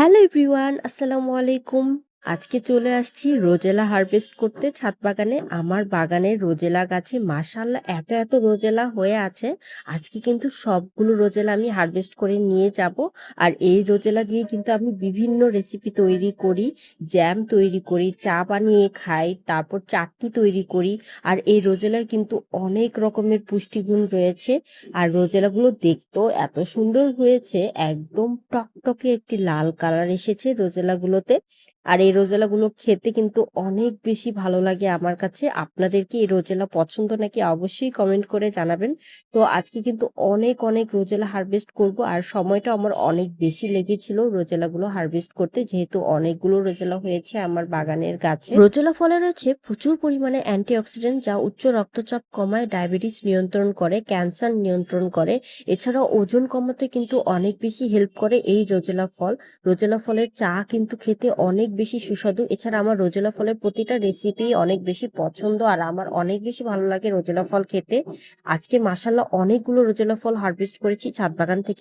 Hello everyone, আসসালামু আলাইকুম। আজকে চলে আসছি রোজেলা হারভেস্ট করতে ছাদ বাগানে। আমার বাগানের রোজেলা গাছে মাশাআল্লাহ এত রোজেলা হয়ে আছে। আজকে কিন্তু সবগুলো রোজেলা আমি হারভেস্ট করে নিয়ে যাব। আর এই রোজেলা দিয়ে কিন্তু আমি বিভিন্ন রেসিপি তৈরি করি, জ্যাম তৈরি করি, চা বানিয়ে খাই, তারপর চাটনি তৈরি করি। আর এই রোজেলার কিন্তু অনেক রকমের পুষ্টিগুণ রয়েছে। আর রোজেলাগুলো দেখতেও এত সুন্দর হয়েছে, একদম টকটকে একটি লাল কালার এসেছে রোজেলাগুলোতে। আর এই রোজেলাগুলো খেতে কিন্তু অনেক বেশি ভালো লাগে আমার কাছে। আপনাদের কি এই রোজেলা পছন্দ নাকি অবশ্যই কমেন্ট করে জানাবেন। তো আজকে কিন্তু অনেক রোজেলা হারভেস্ট করব, আর সময়টা আমার অনেক বেশি লেগেছিল রোজেলাগুলো হারভেস্ট করতে, যেহেতু অনেকগুলো রোজেলা হয়েছে আমার বাগানের গাছে। রোজেলা ফলে রয়েছে প্রচুর পরিমাণে অ্যান্টিঅক্সিডেন্ট, যা উচ্চ রক্তচাপ কমায়, ডায়াবেটিস নিয়ন্ত্রণ করে, ক্যান্সার নিয়ন্ত্রণ করে। এছাড়াও ওজন কমাতে কিন্তু অনেক বেশি হেল্প করে এই রোজেলা ফল। রোজেলা ফলের চা কিন্তু খেতে অনেক বেশি সুস্বাদু। এছাড়া আমার রোজেলা ফলের প্রতিটা রেসিপি অনেক বেশি পছন্দ, আর আমার অনেক বেশি ভালো লাগে রোজেলা ফল খেতে। আজকে মাশাআল্লাহ অনেকগুলো রোজেলা ফল হারভেস্ট করেছি ছাদ বাগান থেকে।